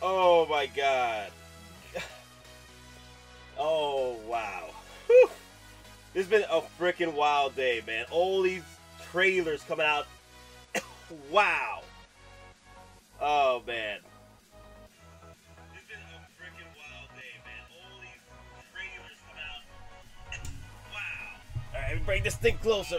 Oh my god. Oh wow. Whew. This has been a freaking wild day, man. All these trailers coming out. Wow. Oh man. It's been a freaking wild day, man. All these trailers coming out. Wow. Alright, bring this thing closer.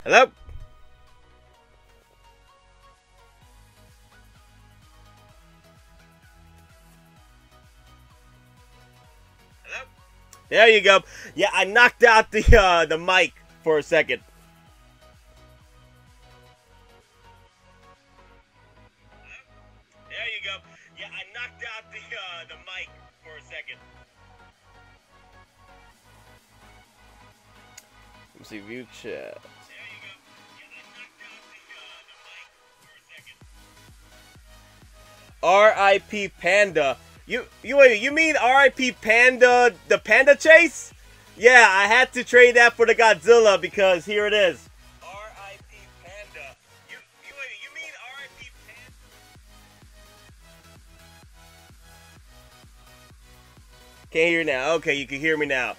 Hello? Hello? There you go. Yeah, I knocked out the mic for a second. Hello? There you go. Yeah, I knocked out the mic for a second. Let me see, view chat. R.I.P. Panda. You mean R.I.P. Panda, the Panda Chase? Yeah, I had to trade that for the Godzilla because here it is. R.I.P. Panda. You mean R.I.P. Panda? Can't hear you now. Okay, you can hear me now.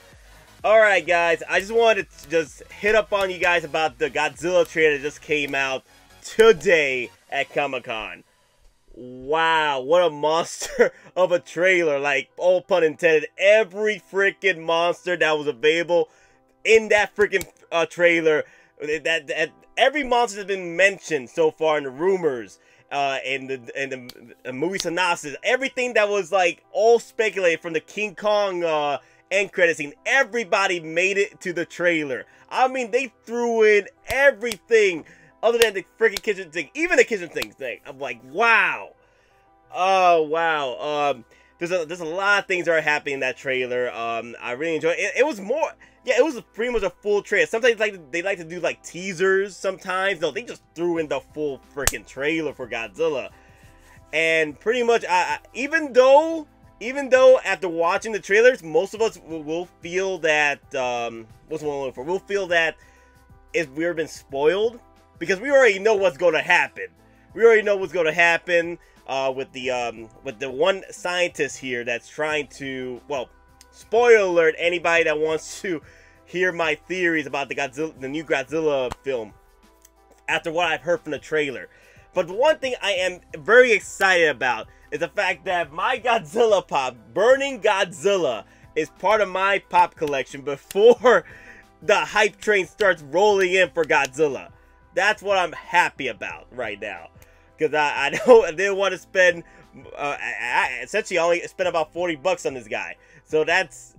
Alright guys, I just wanted to just hit up on you guys about the Godzilla trailer that just came out today at Comic-Con. Wow, what a monster of a trailer, like, all pun intended. Every freaking monster that was available in that freaking trailer, that every monster has been mentioned so far in the rumors, and the movie synopsis, everything that was, like, all speculated from the King Kong end credit scene, everybody made it to the trailer. I mean, they threw in everything other than the freaking kitchen thing, even the kitchen thing. I'm like, wow. Oh wow. There's a lot of things that are happening in that trailer. I really enjoyed it. It was more, yeah, it was pretty much a full trailer. Sometimes they like to do like teasers. Sometimes no, they just threw in the full freaking trailer for Godzilla. And pretty much, even though after watching the trailers, most of us will feel that we'll feel that we've been spoiled. Because we already know what's going to happen. We already know what's going to happen with the one scientist here that's trying to, well, spoiler alert, anybody that wants to hear my theories about the new Godzilla film after what I've heard from the trailer. But the one thing I am very excited about is the fact that my Godzilla pop, Burning Godzilla, is part of my pop collection before the hype train starts rolling in for Godzilla. That's what I'm happy about right now, because I didn't want to spend. I essentially only spent about $40 on this guy, so that's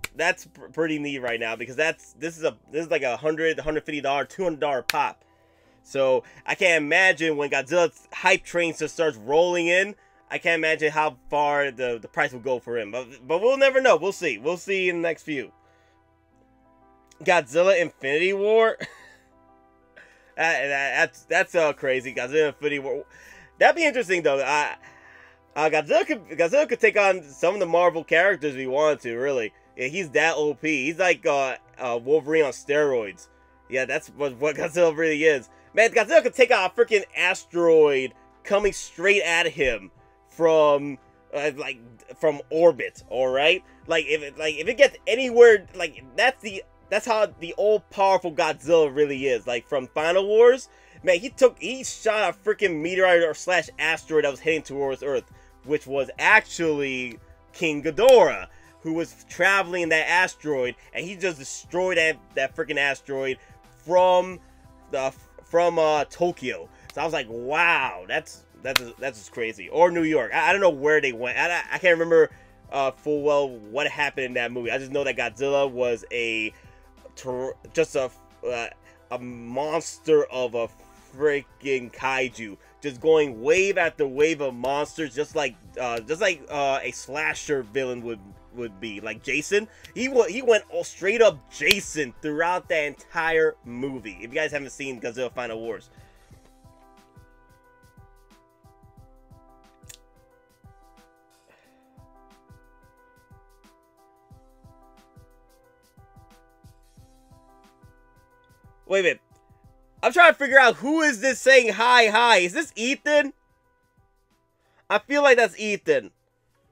pretty neat right now, because this is like a $100, $150, $200 pop. So I can't imagine when Godzilla's hype train just starts rolling in. I can't imagine how far the price will go for him, but we'll never know. We'll see. We'll see in the next few. Godzilla Infinity War. That's crazy. Godzilla Infinity War. That'd be interesting though. Godzilla could take on some of the Marvel characters if he wanted to. Really, yeah, he's that OP. He's like Wolverine on steroids. Yeah, that's what Godzilla really is. Man, Godzilla could take out a freaking asteroid coming straight at him from from orbit. All right, if it gets anywhere, like that's how the all-powerful Godzilla really is. Like from Final Wars, man, he shot a freaking meteorite or / asteroid that was heading towards Earth which was actually King Ghidorah, who was traveling in that asteroid, and he just destroyed that freaking asteroid from Tokyo. So I was like, wow, that's just crazy. Or New York. I don't know where they went. I can't remember full well what happened in that movie. I just know that Godzilla was just a monster of a freaking kaiju, just going wave after wave of monsters, just like a slasher villain would be, like Jason. He went straight up Jason throughout that entire movie. If you guys haven't seen Godzilla Final Wars. Wait a minute. I'm trying to figure out who is this saying hi. Is this Ethan? I feel like that's Ethan.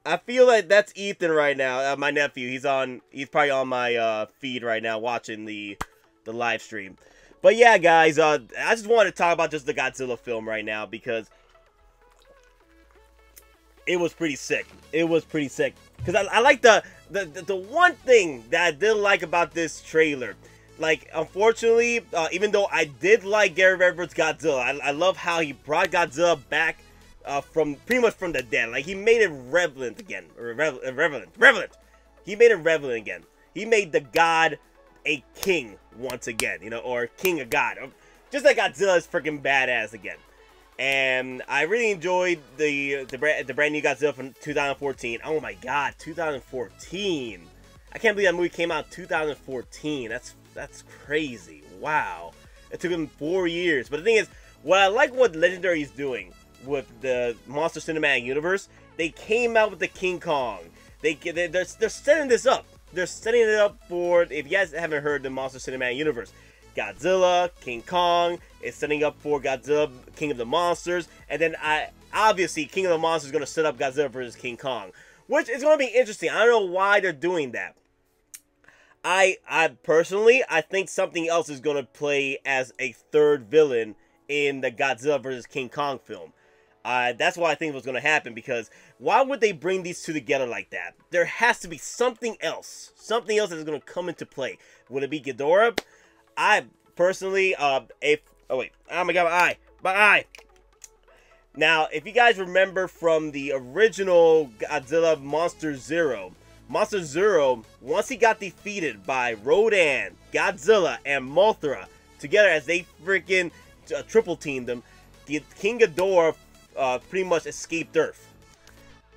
I feel like that's Ethan right now. My nephew. He's probably on my feed right now watching the live stream. But yeah, guys, I just wanted to talk about just the Godzilla film right now because it was pretty sick. It was pretty sick. Because I like the one thing that I did like about this trailer. Like, unfortunately, even though I did like Gareth Edwards' Godzilla, I love how he brought Godzilla back from pretty much from the dead. Like, he made it relevant again. Relevant. He made it relevant again. He made the god a king once again, you know, or king of god. Just like Godzilla is freaking badass again. And I really enjoyed the brand new Godzilla from 2014. Oh my god, 2014. I can't believe that movie came out in 2014. That's crazy. Wow. It took him 4 years. But the thing is, what I like what Legendary is doing with the Monster Cinematic Universe, they came out with the King Kong. They're setting this up. They're setting it up for, if you guys haven't heard the Monster Cinematic Universe, Godzilla, King Kong is setting up for Godzilla, King of the Monsters. And then, obviously, King of the Monsters is going to set up Godzilla versus King Kong. Which is going to be interesting. I don't know why they're doing that. I personally, I think something else is going to play as a third villain in the Godzilla vs. King Kong film. That's what I think was going to happen, because why would they bring these two together like that? There has to be something else. Something else that's going to come into play. Would it be Ghidorah? I personally, oh my god, my eye. Now, if you guys remember from the original Godzilla Monster Zero, once he got defeated by Rodan, Godzilla, and Mothra together as they freaking triple teamed them, the King Ghidorah pretty much escaped Earth.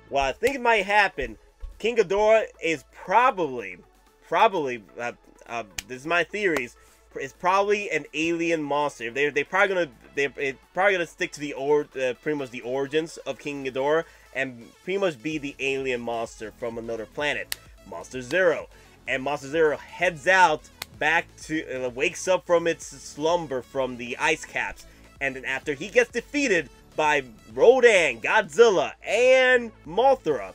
What I think might happen, King Ghidorah is probably, this is my theories, is probably an alien monster. They're probably gonna stick to the pretty much the origins of King Ghidorah and pretty much be the alien monster from another planet, Monster Zero. And Monster Zero heads out back to, wakes up from its slumber from the ice caps, and then after he gets defeated by Rodan, Godzilla, and Mothra,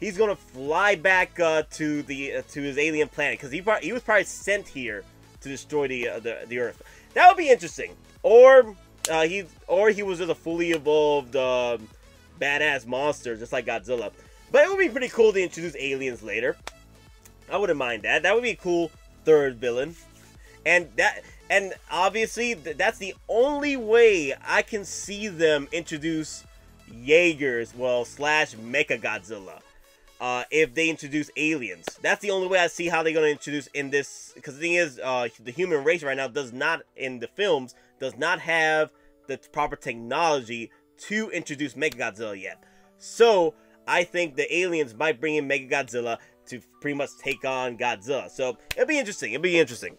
he's gonna fly back to his alien planet, because he was probably sent here to destroy the Earth. That would be interesting. Or he was just a fully evolved badass monster, just like Godzilla. But it would be pretty cool to introduce aliens later. I wouldn't mind that. That would be a cool third villain. And obviously that's the only way I can see them introduce Jaegers, slash Mechagodzilla. If they introduce aliens. That's the only way I see how they're going to introduce in this. Because the thing is, the human race right now in the films, does not have the proper technology to introduce Mechagodzilla yet. So, I think the aliens might bring in Mechagodzilla to pretty much take on Godzilla. So, it'll be interesting. It'll be interesting.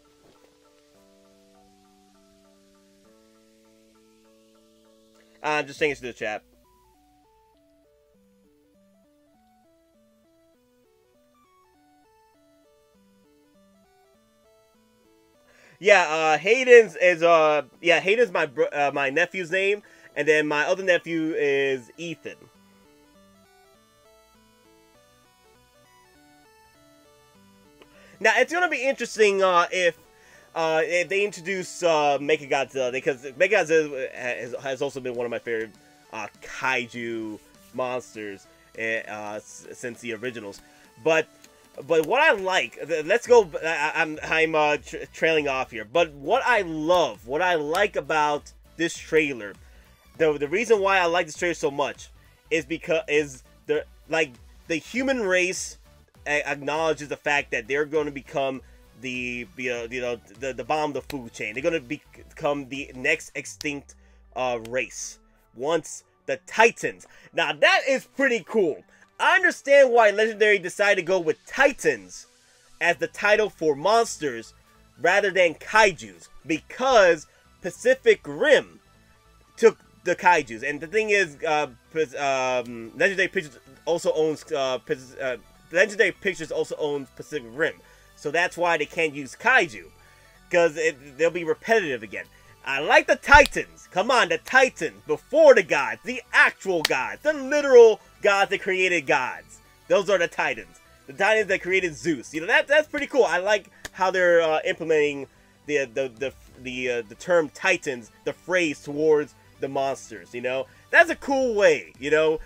I'm just saying it to the chat. Yeah, Hayden's is Hayden's my nephew's name, and then my other nephew is Ethan. Now it's gonna be interesting if they introduce Mechagodzilla, because Mechagodzilla has also been one of my favorite kaiju monsters. since the originals. But what I like, let's go. I'm trailing off here. But what I like about this trailer, the reason why I like this trailer so much is because the human race acknowledges the fact that they're going to become the bottom of the food chain. They're going to become the next extinct race once the Titans. Now that is pretty cool. I understand why Legendary decided to go with Titans as the title for monsters rather than Kaijus, because Pacific Rim took the Kaijus, and the thing is, Legendary Pictures also owns Legendary Pictures also owns Pacific Rim, so that's why they can't use Kaiju, because they'll be repetitive again. I like the Titans. Come on, the Titans before the gods, the actual gods, the literal gods that created gods. Those are the Titans. The Titans that created Zeus. You know, that's pretty cool. I like how they're implementing the term Titans, the phrase, towards the monsters. You know, that's a cool way. You know,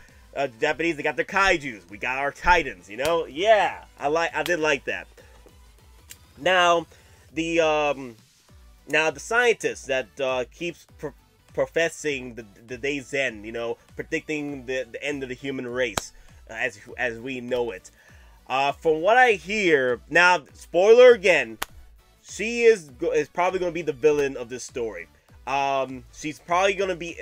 Japanese, they got their Kaijus. We got our Titans. You know, yeah, I did like that. Now, the scientist that keeps professing the day's end, you know, predicting the end of the human race as we know it. From what I hear, now, spoiler again, she is probably going to be the villain of this story. She's probably going to be,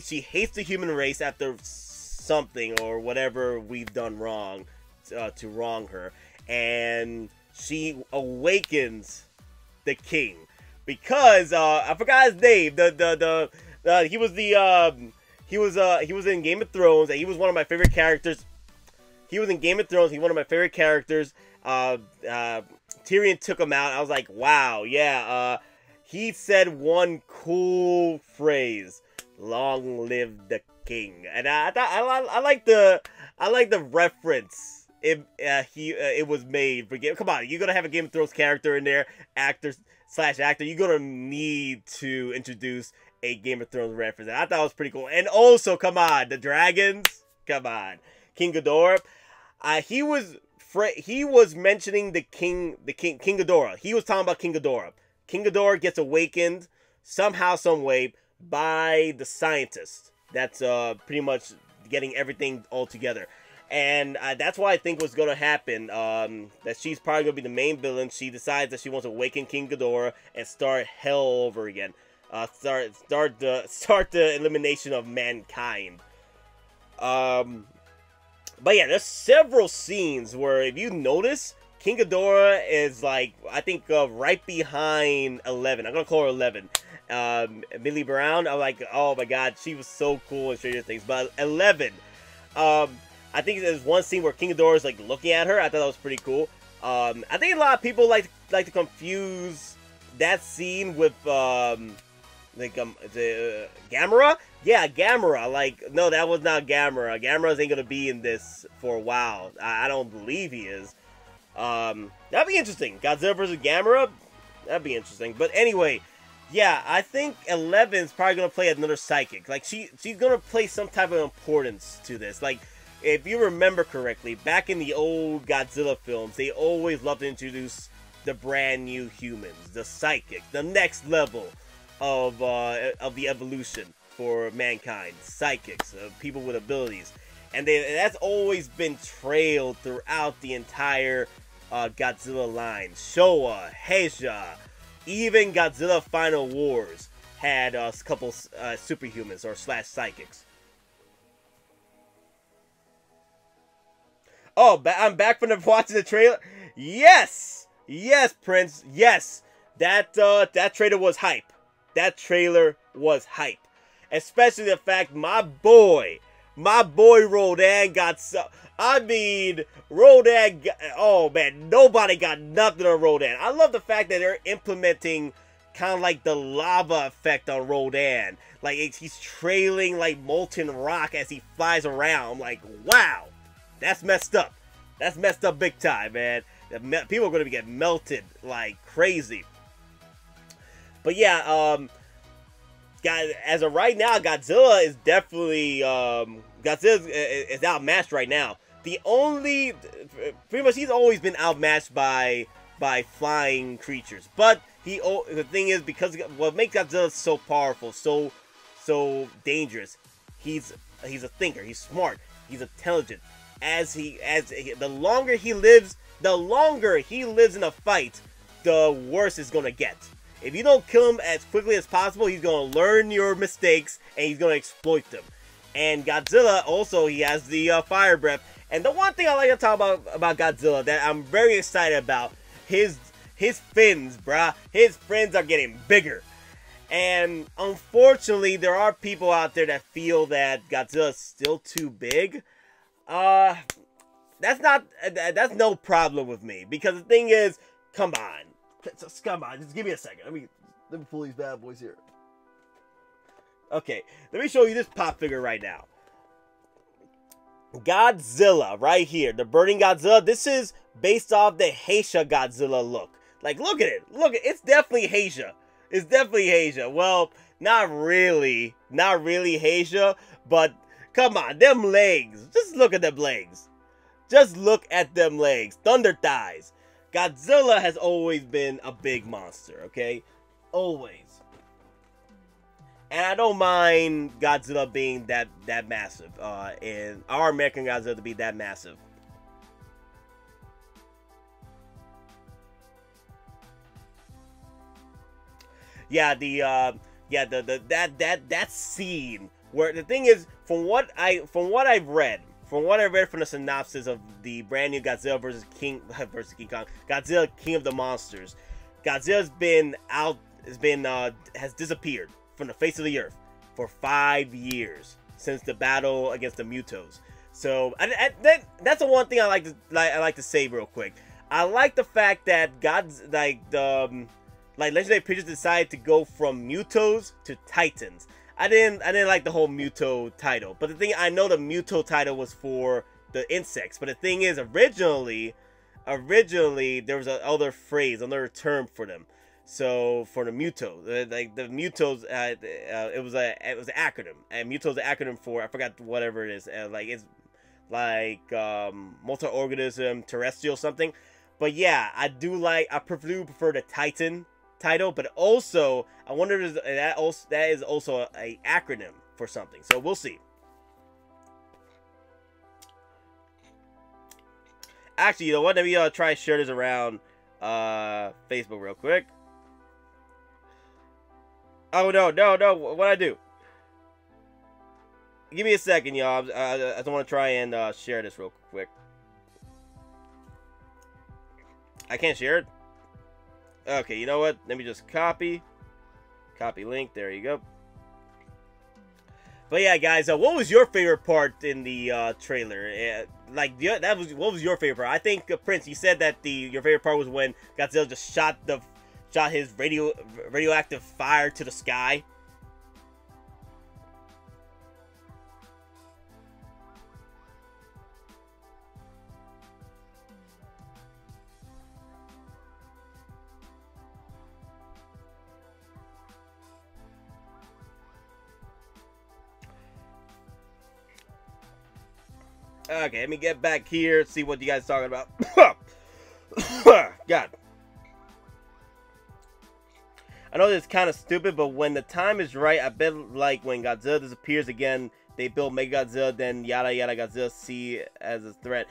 she hates the human race after something or whatever we've done wrong to wrong her. And she awakens the king. Because I forgot his name. He was in Game of Thrones, and he was one of my favorite characters. He was in Game of Thrones. He's one of my favorite characters. Tyrion took him out. I was like, wow, yeah. He said one cool phrase: "Long live the king." And I like the reference. It was made for Game. Come on, you're gonna have a Game of Thrones character in there, actor, you're gonna need to introduce a Game of Thrones reference. And I thought it was pretty cool. And also, come on, the dragons, come on, King Ghidorah. He was mentioning King Ghidorah. He was talking about King Ghidorah. King Ghidorah gets awakened somehow, some way by the scientist. That's pretty much getting everything all together. And that's why I think what's going to happen, that she's probably going to be the main villain. She decides that she wants to awaken King Ghidorah and start hell over again. Start the elimination of mankind. But yeah, there's several scenes where, if you notice, King Ghidorah is, like, I think right behind 11. I'm going to call her 11. Millie Brown, I'm like, oh my god, she was so cool in Stranger Things. But 11, I think there's one scene where King Ghidorah is like looking at her. I thought that was pretty cool. I think a lot of people like to confuse that scene with Gamera. Yeah, Gamera. Like, no, that was not Gamera. Gamera ain't gonna be in this for a while. I don't believe he is. That'd be interesting. Godzilla vs. Gamera. That'd be interesting. But anyway, yeah, I think 11's probably gonna play another psychic. Like, she's gonna play some type of importance to this. Like, if you remember correctly, back in the old Godzilla films, they always loved to introduce the brand new humans, the psychic, the next level of the evolution for mankind, psychics, people with abilities, and that's always been trailed throughout the entire Godzilla line. Showa, Heisha, even Godzilla Final Wars had a couple superhumans or / psychics. Oh, I'm back from watching the trailer. Yes, yes, Prince. Yes, that trailer was hype. That trailer was hype, especially the fact my boy Rodan got so. I mean, Rodan. Oh man, nobody got nothing on Rodan. I love the fact that they're implementing kind of like the lava effect on Rodan. Like, he's trailing like molten rock as he flies around. I'm like, wow. That's messed up. That's messed up big time, man. People are going to get melted like crazy. But yeah, as of right now, Godzilla is definitely Godzilla is outmatched right now. Pretty much he's always been outmatched by flying creatures. But the thing is, because what makes Godzilla so powerful, so dangerous, he's a thinker. He's smart. He's intelligent. The longer he lives in a fight, the worse it's gonna get. If you don't kill him as quickly as possible, he's gonna learn your mistakes and he's gonna exploit them. And Godzilla also, he has the fire breath. And the one thing I like to talk about Godzilla that I'm very excited about, his fins, bruh. His fins are getting bigger. And unfortunately, there are people out there that feel that Godzilla is still too big. That's no problem with me, because the thing is, come on, just give me a second. Let me pull these bad boys here. Okay, let me show you this pop figure right now. Godzilla, right here, the burning Godzilla. This is based off the Heisha Godzilla look. Like, look at it. Look, it's definitely Heisha. It's definitely Heisha. Well, not really Heisha, but come on, them legs. Just look at them legs. Just look at them legs. Thunder thighs. Godzilla has always been a big monster, okay? Always. And I don't mind Godzilla being that massive. And our American Godzilla to be that massive. Yeah, that scene where the thing is, from what I've read from the synopsis of the brand new Godzilla versus King Kong, Godzilla King of the Monsters, Godzilla's has disappeared from the face of the earth for 5 years since the battle against the Mutos. So that's the one thing I like to say real quick. I like the fact that Legendary Pictures decided to go from Mutos to Titans. I didn't like the whole Muto title, but the thing, I know the Muto title was for the insects, but the thing is, originally there was another phrase, another term for them. So for the Muto, like the Mutos, it was an acronym, and Muto is an acronym for, I forgot whatever it is, it's like multi-organism terrestrial something. But yeah, I do prefer the Titan title, but also I wonder if that is also a acronym for something. So we'll see. Actually, you know what? Let me try to share this around Facebook real quick. Oh no! What'd I do? Give me a second, y'all. I just want to try and share this real quick. I can't share it. Okay, you know what? Let me just copy link. There you go. But yeah, guys, what was your favorite part in the trailer? What was your favorite part? I think Prince, you said that your favorite part was when Godzilla just shot his radioactive fire to the sky. Okay, let me get back here, see what you guys are talking about. God. I know this is kind of stupid, but when the time is right, I bet like when Godzilla disappears again, they build Megagodzilla, then yada yada Godzilla see as a threat.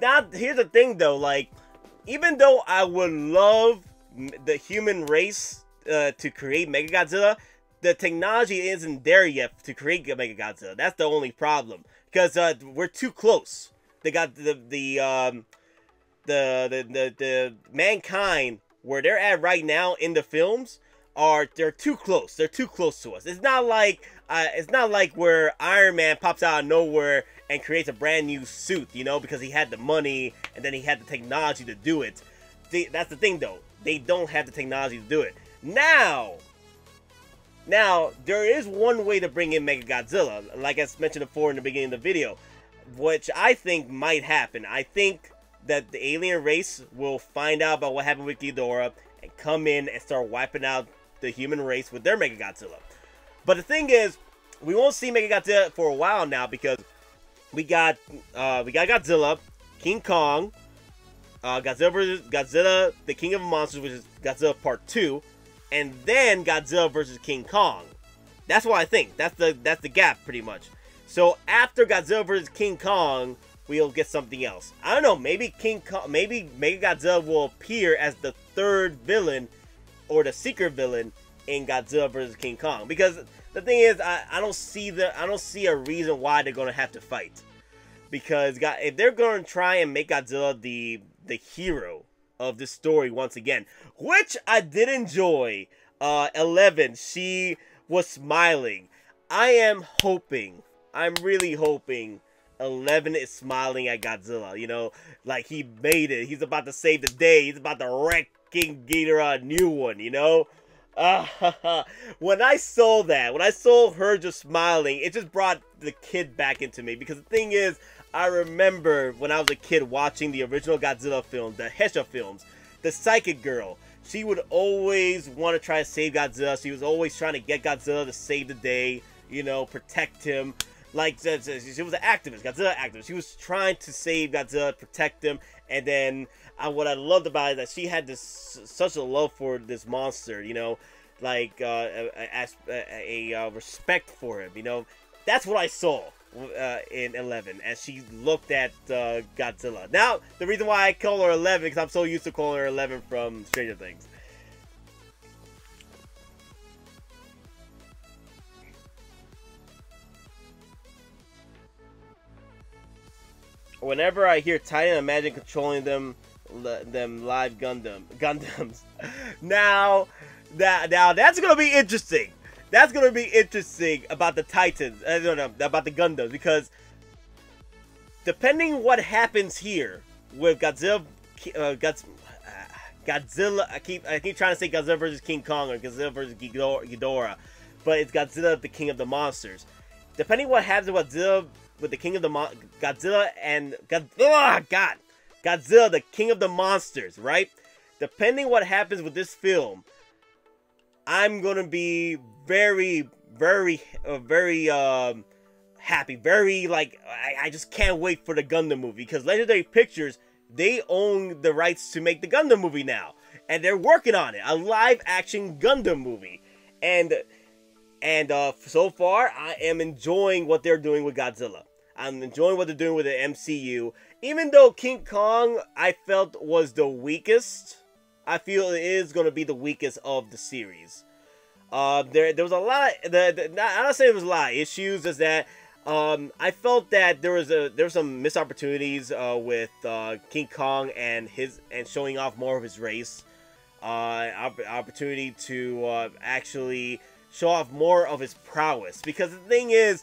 Now, here's the thing though, like, even though I would love the human race to create Megagodzilla, the technology isn't there yet to create Megagodzilla. That's the only problem, because we're too close. They got the mankind where they're at right now in the films they're too close. They're too close to us. It's not like where Iron Man pops out of nowhere and creates a brand new suit, you know, because he had the money and then he had the technology to do it. That's the thing though. They don't have the technology to do it. Now, there is one way to bring in Megagodzilla, like I mentioned before in the beginning of the video, which I think might happen. I think that the alien race will find out about what happened with Ghidorah and come in and start wiping out the human race with their Megagodzilla. But the thing is, we won't see Mechagodzilla for a while now because we got Godzilla, King Kong, Godzilla vs. Godzilla, the King of Monsters, which is Godzilla Part 2, and then Godzilla vs. King Kong. That's what I think. That's the gap pretty much. So after Godzilla vs. King Kong, we'll get something else. I don't know. Maybe maybe Mechagodzilla will appear as the third villain or the secret villain in Godzilla vs. King Kong. Because the thing is, I don't see a reason why they're gonna have to fight. Because if they're gonna try and make Godzilla the hero of this story once again, which I did enjoy. 11, she was smiling. I'm really hoping 11 is smiling at Godzilla, you know, like he made it. He's about to save the day. He's about to wreck King Ghidorah a new one, you know? When I saw her just smiling, it just brought the kid back into me. Because the thing is, I remember when I was a kid watching the original Godzilla film, the Hesha films, the psychic girl. She would always want to try to save Godzilla. She was always trying to get Godzilla to save the day, you know, protect him. Like, she was an activist, Godzilla activist. She was trying to save Godzilla, protect him. And then what I loved about it is that she had such a love for this monster, you know, like a respect for him, you know. That's what I saw in 11 as she looked at Godzilla. Now, the reason why I call her 11 because I'm so used to calling her 11 from Stranger Things. Whenever I hear Titan, I imagine controlling them live Gundams. Now that's gonna be interesting. That's gonna be interesting about the Titans. About the Gundams, because depending what happens here with Godzilla, Godzilla. I keep trying to say Godzilla versus King Kong or Godzilla versus Ghidorah, but it's Godzilla, the King of the Monsters. Depending what happens with Godzilla. With the King of the Godzilla, the King of the Monsters, right? Depending what happens with this film, I'm gonna be very, very happy. Very I just can't wait for the Gundam movie, because Legendary Pictures, they own the rights to make the Gundam movie now, and they're working on it, a live-action Gundam movie, and so far I am enjoying what they're doing with Godzilla. I'm enjoying what they're doing with the MCU. Even though King Kong, I felt, was the weakest, I feel it is going to be the weakest of the series. There was a lot of, I'm not saying there was a lot of issues, is that I felt that there were some missed opportunities with King Kong and showing off more of his race. Opportunity to actually show off more of his prowess. Because the thing is,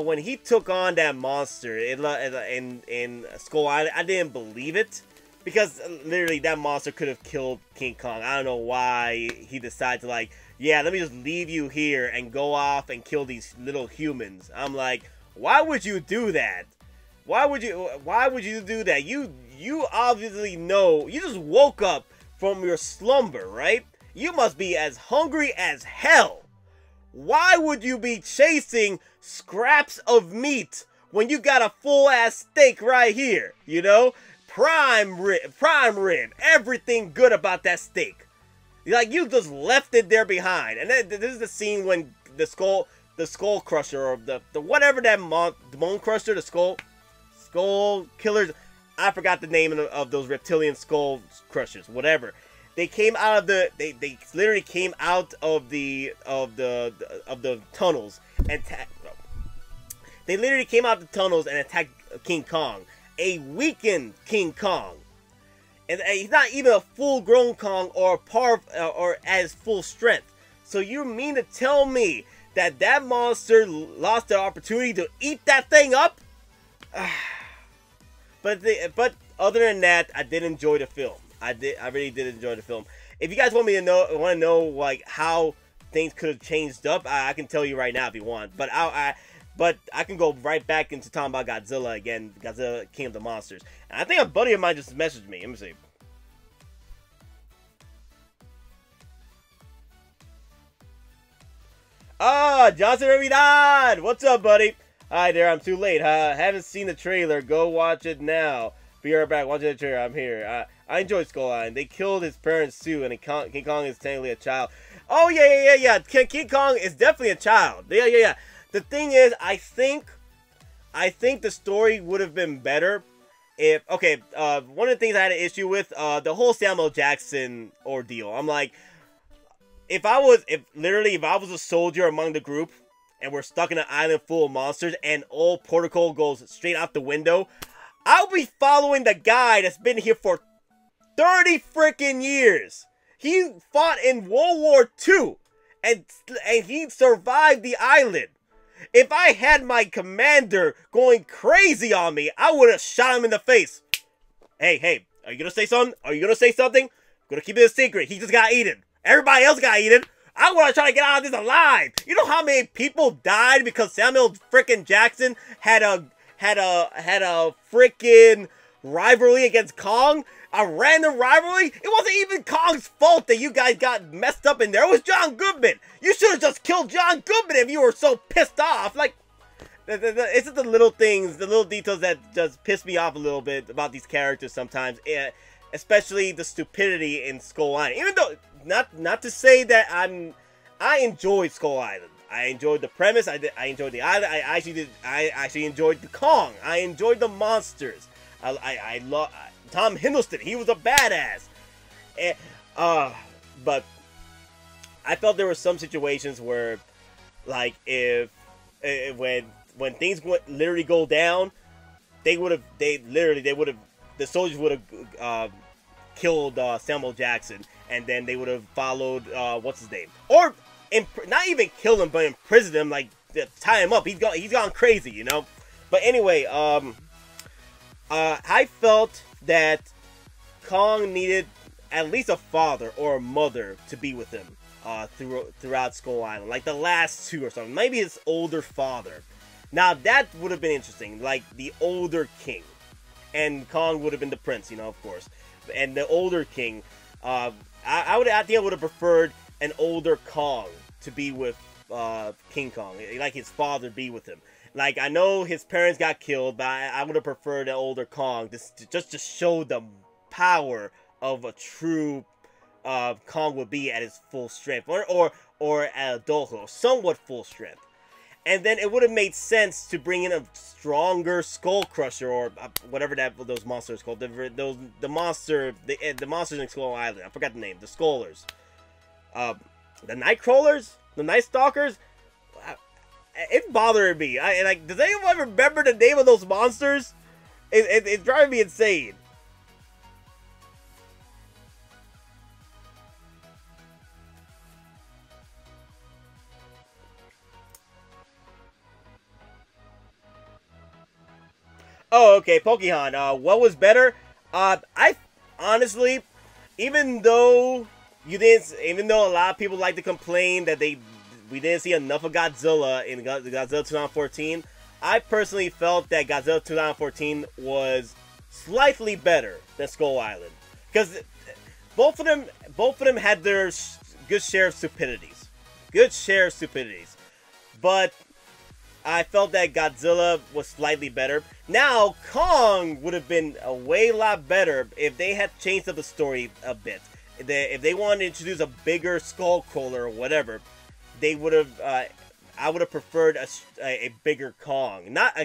when he took on that monster in Skull Island, I didn't believe it. Because literally that monster could have killed King Kong. I don't know why he decided to, like, yeah, let me just leave you here and go off and kill these little humans. I'm like, why would you do that? Why would you do that? You obviously know, you just woke up from your slumber, right? You must be as hungry as hell. Why would you be chasing scraps of meat when you got a full-ass steak right here, you know? Prime rib, everything good about that steak. Like, you just left it there behind. And then, this is the scene when the skull crusher, or the whatever that the bone crusher, the skull killers, I forgot the name of those reptilian skull crushers, whatever. They came out of they literally came out of the tunnels and they literally came out the tunnels and attacked King Kong, a weakened King Kong, and he's not even a full-grown Kong or or at full strength. So you mean to tell me that monster lost the opportunity to eat that thing up? But other than that, I did enjoy the film. I really did enjoy the film. If you guys want to know like how things could have changed up, I can tell you right now if you want. But I can go right back into talking about Godzilla again, Godzilla, King of the Monsters. And I think a buddy of mine just messaged me. Let me see. Ah, Johnson Navidad! What's up, buddy? Hi there, I'm too late. Haven't seen the trailer. Go watch it now. Be right back. Watching the trailer. I'm here. I enjoyed Skull Island. They killed his parents too, and King Kong is technically a child. Oh yeah. King Kong is definitely a child. Yeah. The thing is, I think the story would have been better if, okay, one of the things I had an issue with, the whole Samuel Jackson ordeal. I'm like, if I was a soldier among the group, and we're stuck in an island full of monsters, and all protocol goes straight out the window, I'll be following the guy that's been here for 30 freaking years. He fought in World War II, and he survived the island. If I had my commander going crazy on me, I would have shot him in the face. Hey, are you gonna say something? Are you gonna say something? I'm gonna keep it a secret. He just got eaten. Everybody else got eaten. I want to try to get out of this alive. You know how many people died because Samuel freaking Jackson had a freaking rivalry against Kong? A random rivalry? It wasn't even Kong's fault that you guys got messed up in there. It was John Goodman. You should have just killed John Goodman if you were so pissed off. Like, it's just the little things, the little details that just piss me off a little bit about these characters sometimes. Especially the stupidity in Skull Island. Even though, not to say that I enjoyed Skull Island. I enjoyed the premise. I enjoyed the island. I actually enjoyed the Kong. I enjoyed the monsters. I love Tom Hiddleston. He was a badass. But I felt there were some situations where, like, when things literally go down, the soldiers would have killed Samuel Jackson, and then they would have followed what's his name, or not even kill him, but imprison him, like tie him up. He's gone crazy, you know. But anyway, I felt that Kong needed at least a father or a mother to be with him throughout Skull Island, like the last two or something. Maybe his older father. Now that would have been interesting, like the older king. And Kong would have been the prince, you know, of course. And the older king, I think I would have preferred an older Kong to be with King Kong, like his father be with him. Like, I know his parents got killed, but I would have preferred an older Kong just to show the power of a true Kong would be at his full strength, or at adulthood, somewhat full strength. And then it would have made sense to bring in a stronger Skull Crusher, or whatever those monsters called. The monsters in Skull Island. I forgot the name. The Skullers. The Nightcrawlers? The Night Stalkers? It's bothering me. Does anyone remember the name of those monsters? It's driving me insane. Oh, okay, Pokemon. What was better? I honestly, even though a lot of people like to complain that we didn't see enough of Godzilla in Godzilla 2014, I personally felt that Godzilla 2014 was slightly better than Skull Island, because both of them had their good share of stupidities, but I felt that Godzilla was slightly better. Now, Kong would have been a lot better if they had changed up the story a bit. If they wanted to introduce a bigger skull crawler or whatever, they would have. I would have preferred a bigger Kong, not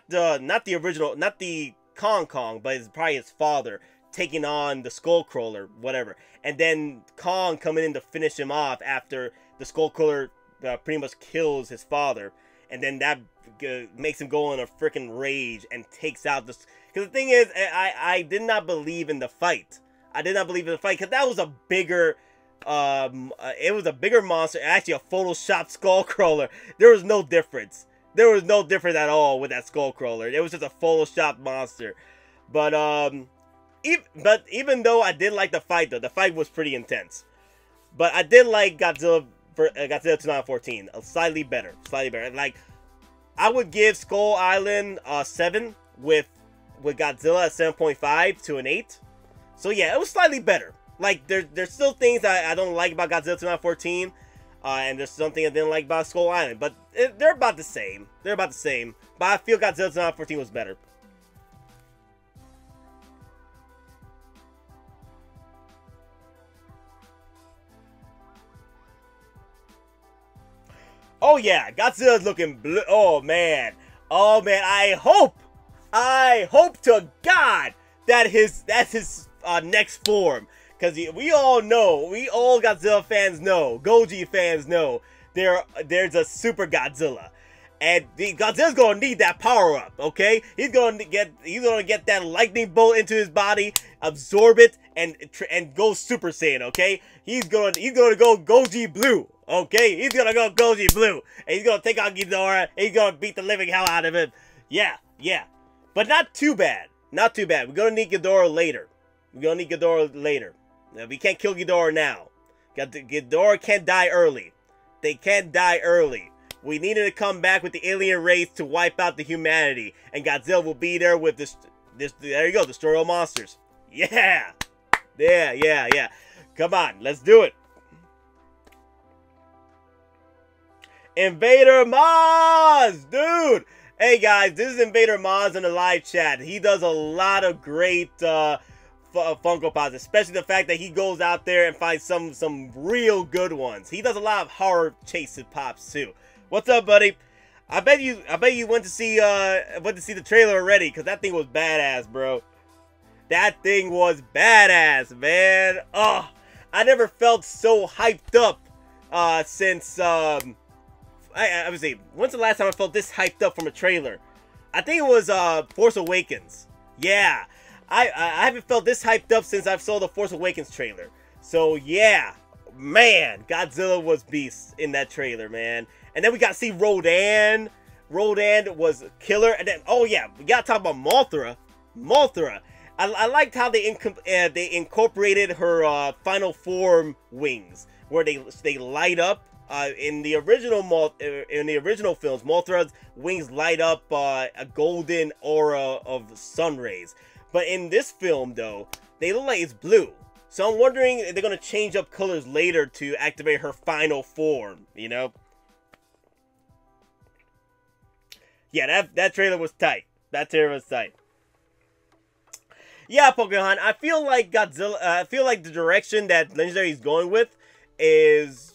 the original, not the Kong, but it's probably his father taking on the skull crawler, whatever, and then Kong coming in to finish him off after the skull crawler pretty much kills his father. And then that makes him go in a freaking rage and takes out this. Because the thing is, I did not believe in the fight. Because that was a bigger, it was a bigger monster. Actually, a Photoshop skull crawler. There was no difference. There was no difference at all with that skull crawler. It was just a Photoshop monster. But even though I did like the fight, though, the fight was pretty intense. But I did like Godzilla 2014, slightly better. Like, I would give Skull Island a 7 with Godzilla at 7.5 to an 8. So yeah, it was slightly better. Like, there's still things I don't like about Godzilla 2014. and there's something I didn't like about Skull Island, but they're about the same. They're about the same. But I feel Godzilla 2014 was better. Oh yeah, Godzilla's looking blue. Oh man, I hope to God that that's his next form, because we all Godzilla fans know, Goji fans know, there's a Super Godzilla, and Godzilla's gonna need that power up. Okay, he's gonna get that lightning bolt into his body, absorb it, and go Super Saiyan. Okay, he's gonna go Goji Blue. Okay, he's gonna go Goji Blue, and he's gonna take on Ghidorah, and he's gonna beat the living hell out of him. Yeah, but not too bad. Not too bad. We're gonna need Ghidorah later. We can't kill Ghidorah now. Ghidorah can't die early. They can't die early. We needed to come back with the alien race to wipe out the humanity, and Godzilla will be there with this. There you go, destroy all monsters. Yeah. Come on, let's do it. Invader Maz, dude. Hey guys, this is Invader Maz in the live chat. He does a lot of great Funko Pops, especially the fact that he goes out there and finds some real good ones. He does a lot of horror chasing pops too. What's up, buddy? I bet you went to see the trailer already, because that thing was badass, bro. That thing was badass, man. Oh, I never felt so hyped up since I would say, when's the last time I felt this hyped up from a trailer? I think it was Force Awakens. Yeah, I haven't felt this hyped up since I saw the Force Awakens trailer. So yeah, man, Godzilla was beast in that trailer, man. And then we got to see Rodan. Rodan was killer. And then, oh yeah, we got to talk about Mothra. Mothra. I liked how they incorporated her final form wings, where they light up. In the original films, Mothra's wings light up a golden aura of sun rays. But in this film, though, they look like it's blue. So I'm wondering if they're gonna change up colors later to activate her final form. You know? Yeah, that trailer was tight. That trailer was tight. Yeah, Pokemon. I feel like Godzilla. I feel like the direction that Legendary is going with is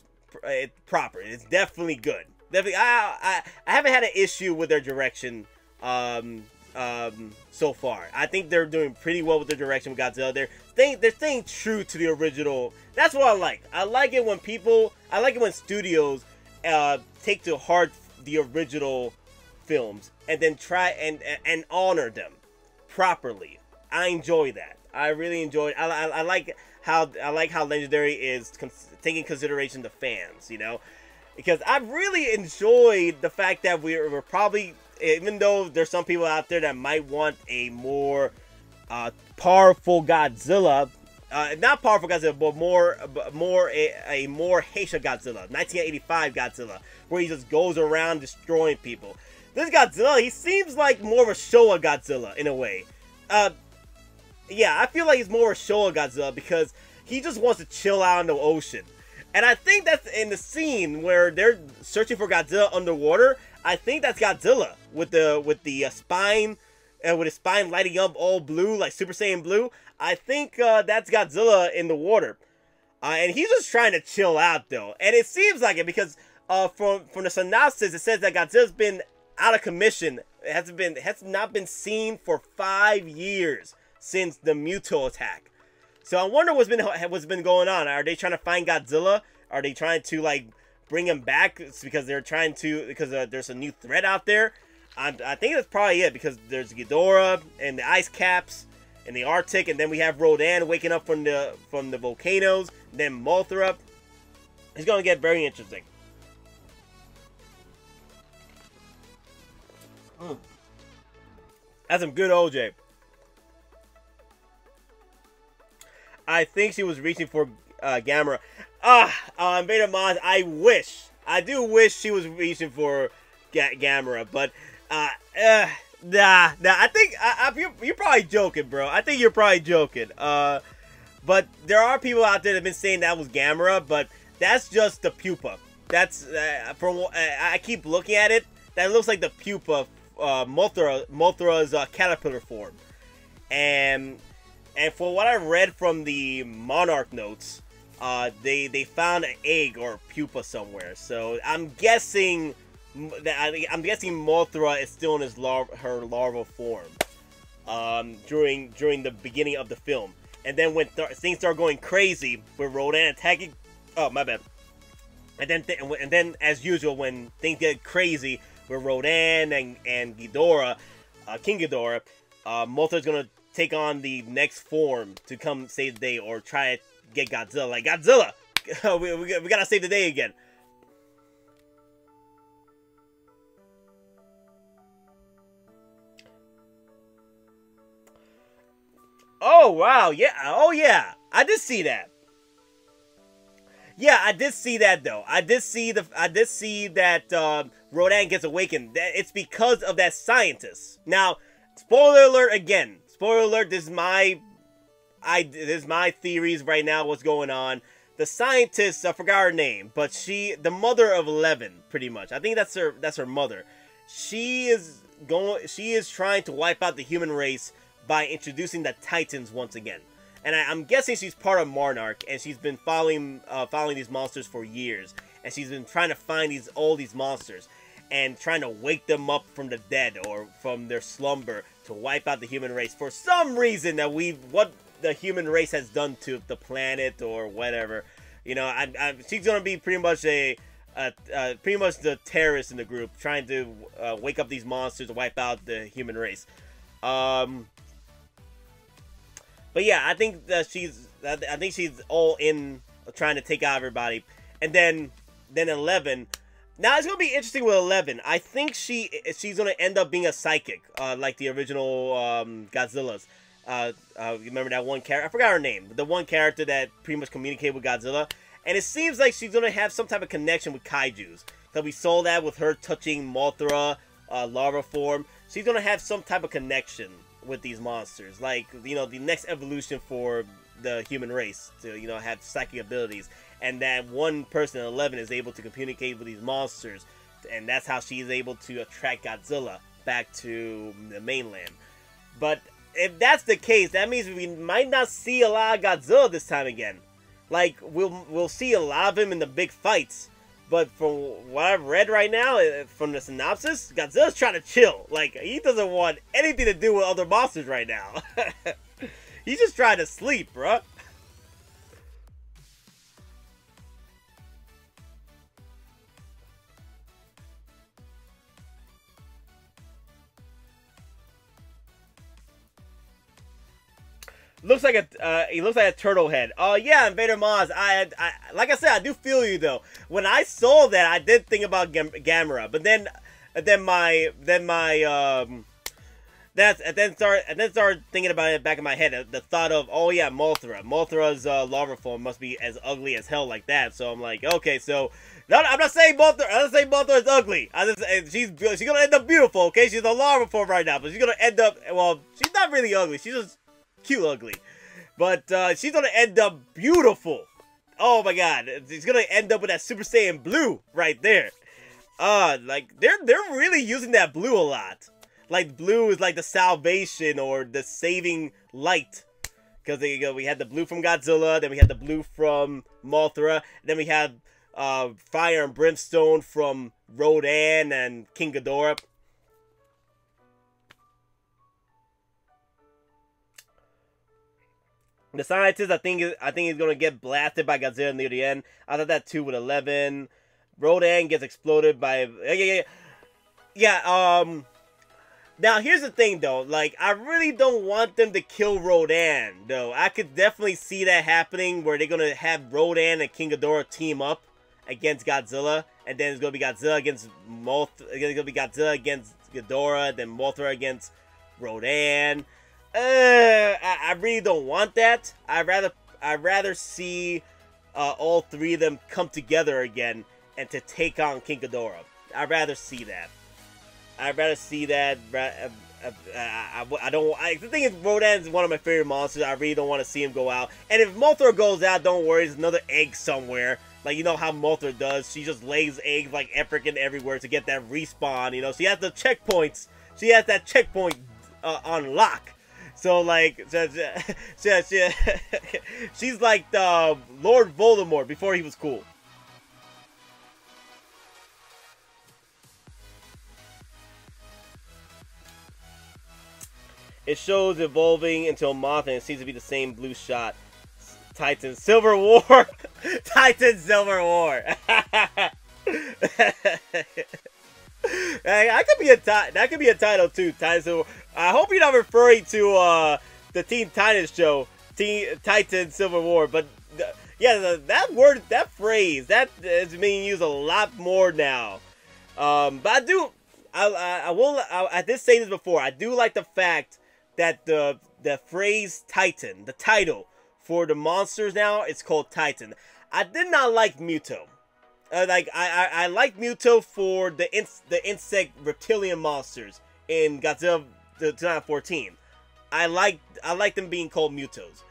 proper. It's definitely good. Definitely, I haven't had an issue with their direction so far. I think they're doing pretty well with their direction with Godzilla. They're staying true to the original. That's what I like. I like it when studios take to heart the original films and then try and honor them properly. I enjoy that. I really enjoy it. I like how Legendary is taking consideration the fans, you know, because I really enjoyed the fact that we're probably, even though there's some people out there that might want a more powerful Godzilla, not powerful Godzilla, but a more Heisha Godzilla, 1985 Godzilla, where he just goes around destroying people. This Godzilla, he seems like more of a Showa Godzilla in a way. Yeah, I feel like he's more of a Showa Godzilla because he just wants to chill out in the ocean. And I think that's in the scene where they're searching for Godzilla underwater. I think that's Godzilla with the spine, with his spine lighting up all blue, like Super Saiyan blue. I think that's Godzilla in the water. And he's just trying to chill out though. And it seems like it because from the synopsis, it says that Godzilla's been out of commission. It has not been seen for 5 years since the Mewtwo attack. So I wonder what's been going on. Are they trying to find Godzilla? Are they trying to like bring him back? It's because they're trying to, because there's a new threat out there. I think that's probably it, because there's Ghidorah and the ice caps in the Arctic, and then we have Rodan waking up from the volcanoes. Then Mothra. It's gonna get very interesting. That's some good OJ. I think she was reaching for Gamera. Vader Mons, I do wish she was reaching for Gamera, but nah. I think you're probably joking, bro. I think you're probably joking. But there are people out there that have been saying that was Gamera, but that's just the pupa. That's from I keep looking at it. That looks like the pupa, Mothra's caterpillar form, and for what I read from the Monarch notes, they found an egg or pupa somewhere. So I'm guessing Mothra is still in her larval form during the beginning of the film. And then when things start going crazy with Rodan attacking, oh my bad. And then as usual, when things get crazy with Rodan and Ghidorah, King Ghidorah, Mothra's gonna take on the next form to come save the day or try to get Godzilla. Like, Godzilla! we gotta save the day again. Oh, wow. Yeah. Oh, yeah. I did see that. Yeah, I did see that, though. I did see that Rodan gets awakened. It's because of that scientist. Now, spoiler alert again. Spoiler alert, this is my theories right now, what's going on. The scientist, I forgot her name, but the mother of 11, pretty much. I think that's her mother. She is trying to wipe out the human race by introducing the Titans once again. And I'm guessing she's part of Monarch, and she's been following these monsters for years. And she's been trying to find all these monsters and trying to wake them up from the dead or from their slumber to wipe out the human race. For some reason what the human race has done to the planet or whatever. You know, she's gonna be pretty much pretty much the terrorist in the group, trying to wake up these monsters to wipe out the human race. But yeah, I think that she's all in trying to take out everybody. And then 11. Now it's gonna be interesting with 11. I think she's gonna end up being a psychic, like the original Godzilla's. Remember that one character? I forgot her name. The one character that pretty much communicated with Godzilla. And it seems like she's gonna have some type of connection with kaijus. So we saw that with her touching Mothra, larva form. She's gonna have some type of connection with these monsters, like, you know, the next evolution for the human race to, you know, have psychic abilities, and that one person, 11, is able to communicate with these monsters, and that's how she is able to attract Godzilla back to the mainland. But if that's the case, that means we might not see a lot of Godzilla this time again. Like, we'll see a lot of him in the big fights. But from what I've read right now, from the synopsis, Godzilla's trying to chill. Like, he doesn't want anything to do with other monsters right now. He's just trying to sleep, bruh. Looks like he looks like a turtle head. Oh yeah, Invader Maz. I like I said, I do feel you though. When I saw that, I did think about Gamera, but then started thinking about it back in my head. The thought of, oh yeah, Mothra's larva form must be as ugly as hell like that. So I'm like, okay, so no, I'm not saying Mothra is ugly. She's gonna end up beautiful. Okay, she's a larva form right now, but she's gonna end up, well, she's not really ugly. She's just cute ugly, but she's gonna end up beautiful. Oh my god, she's gonna end up with that Super Saiyan blue right there. Like they're really using that blue a lot. Like blue is like the salvation or the saving light, because we had the blue from Godzilla, then we had the blue from Mothra, then we had fire and brimstone from Rodan and King Ghidorah. The scientist, I think he's gonna get blasted by Godzilla near the end. I thought that too with 11. Rodan gets exploded by Now here's the thing though, like I really don't want them to kill Rodan though. I could definitely see that happening where they're gonna have Rodan and King Ghidorah team up against Godzilla, and then it's gonna be Godzilla against Ghidorah, then Mothra against Rodan. I really don't want that. I'd rather see all three of them come together again and to take on King Ghidorah. I'd rather see that. The thing is, Rodan is one of my favorite monsters. I really don't want to see him go out. And if Mothra goes out, don't worry, there's another egg somewhere Like, you know how Mothra does. She just lays eggs like freaking everywhere to get that respawn, you know. She has the checkpoints. She has that checkpoint on lock. So, like, she's like the Lord Voldemort before he was cool. It shows evolving until Mothra, and it seems to be the same blue shot. Titan Silver War. Titan Silver War. That could be a title too. Titan Silver. I hope you're not referring to the Teen Titans show, Titan Silver War. But yeah, that phrase, that is being used a lot more now. But I did say this before. I do like the fact that the phrase Titan, the title for the monsters now, it's called Titan. I did not like Muto. I like Muto for the insect reptilian monsters in Godzilla 2014. I like them being called Mutos,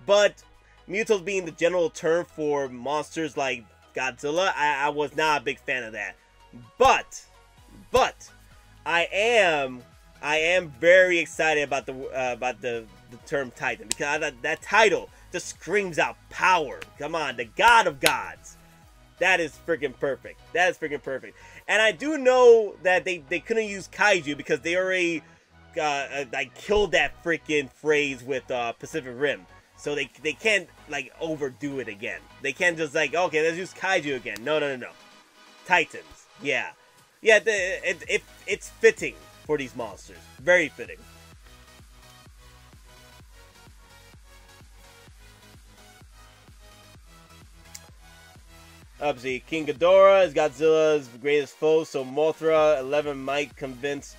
but Mutos being the general term for monsters like Godzilla, I was not a big fan of that. But I am very excited about the term Titan, because that title just screams out power. Come on, the God of Gods. That is freaking perfect. That is freaking perfect. And I do know that they couldn't use kaiju because they already like killed that freaking phrase with Pacific Rim. So they can't like overdo it again. They can't just like, okay, let's use kaiju again. No. Titans. Yeah. Yeah, it's fitting for these monsters. Very fitting. Obviously, King Ghidorah is Godzilla's greatest foe, so Mothra 11 might convince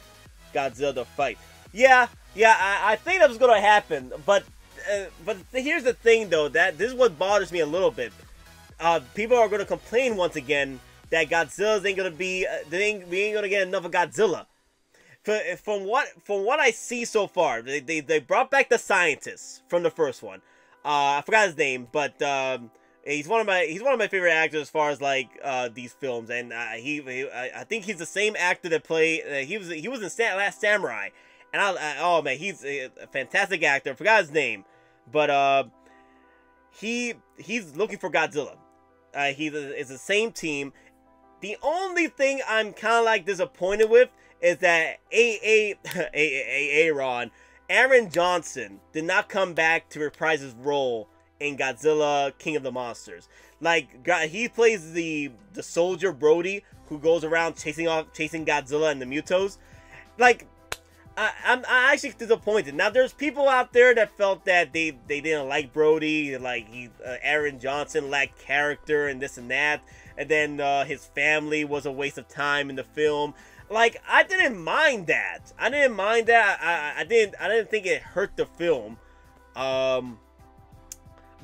Godzilla to fight. Yeah, I think that was going to happen, but here's the thing, though, that this is what bothers me a little bit. People are going to complain once again that Godzilla's ain't going to be, we ain't going to get enough of Godzilla. From what I see so far, they brought back the scientist from the first one. I forgot his name, but he's one of my favorite actors as far as like these films, and I think he's the same actor that played he was in Last Samurai, and oh man, he's a fantastic actor. I forgot his name, but he's looking for Godzilla. It's the same team. The only thing I'm kind of like disappointed with is that Aaron Johnson did not come back to reprise his role in Godzilla King of the Monsters. Like, he plays the soldier Brody who goes around chasing Godzilla and the Mutos. Like, I'm actually disappointed. Now, there's people out there that felt that they didn't like Brody, like Aaron Johnson lacked character and this and that, and then his family was a waste of time in the film. Like, I didn't mind that. I didn't think it hurt the film. But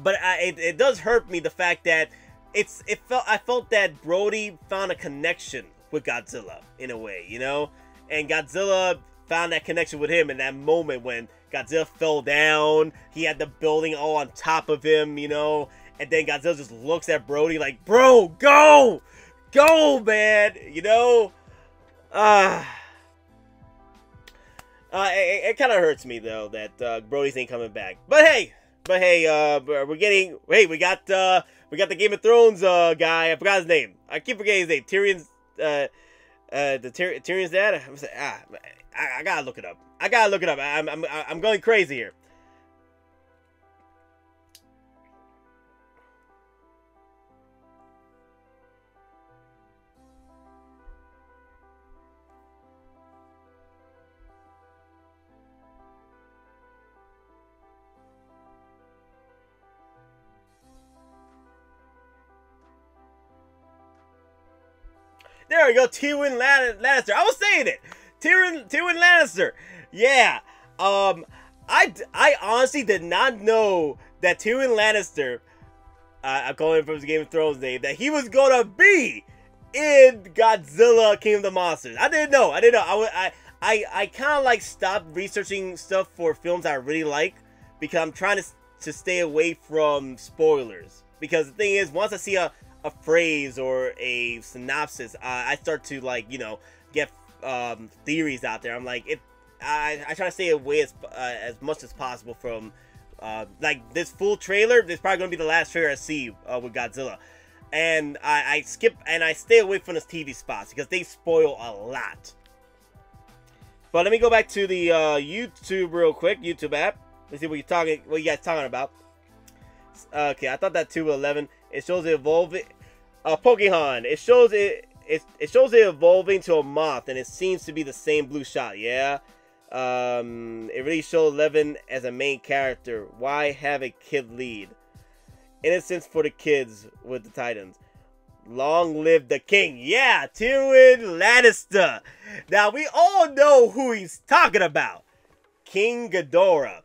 it does hurt me, the fact that I felt that Brody found a connection with Godzilla in a way, you know, and Godzilla found that connection with him in that moment when Godzilla fell down. He had the building all on top of him, you know, and then Godzilla just looks at Brody like, "Bro, go, man," you know. It kind of hurts me though that Brody's ain't coming back. But hey, we got the Game of Thrones guy. I forgot his name. I keep forgetting his name. Tyrion's Tyrion's dad. I gotta look it up. I'm going crazy here. There we go, Tywin Lannister. I was saying it. Tywin Lannister. Yeah. I honestly did not know that Tywin Lannister, I'm calling him from his Game of Thrones name, that he was gonna be in Godzilla King of the Monsters. I didn't know. I kind of like stopped researching stuff for films I really like because I'm trying to stay away from spoilers. Because the thing is, once I see a a phrase or a synopsis, I start to, like, you know, get theories out there. I'm like, I try to stay away as much as possible from like this full trailer. This is probably gonna be the last trailer I see with Godzilla, and I skip and I stay away from the TV spots because they spoil a lot. But let me go back to the YouTube real quick, YouTube app. Let's see what you guys talking about. Okay, I thought that 211. It shows it evolving. Pokemon. It shows it evolving to a moth, and it seems to be the same blue shot. Yeah. It really showed 11 as a main character. Why have a kid lead? Innocence for the kids with the Titans. Long live the king. Yeah, Tyrion Lannister. Now, we all know who he's talking about. King Ghidorah.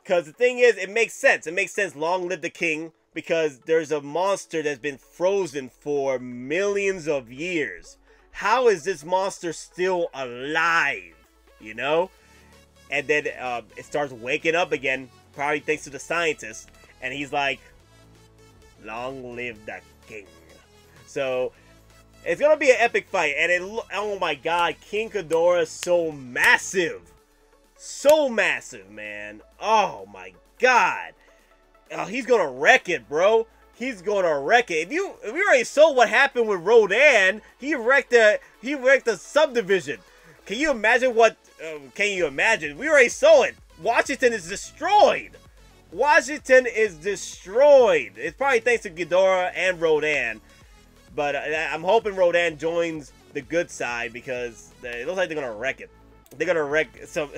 Because the thing is, it makes sense. It makes sense, long live the king, because there's a monster that's been frozen for millions of years. How is this monster still alive? You know? And then it starts waking up again, probably thanks to the scientists. And he's like, long live the king. So, it's going to be an epic fight. And oh my god, King Ghidorah is so massive. So massive, man. Oh my god. He's going to wreck it, bro. He's going to wreck it. We already saw what happened with Rodan. He wrecked the subdivision. Can you imagine what... can you imagine? We already saw it. Washington is destroyed. Washington is destroyed. It's probably thanks to Ghidorah and Rodan. But I'm hoping Rodan joins the good side because it looks like they're going to wreck it. They're going to wreck... So,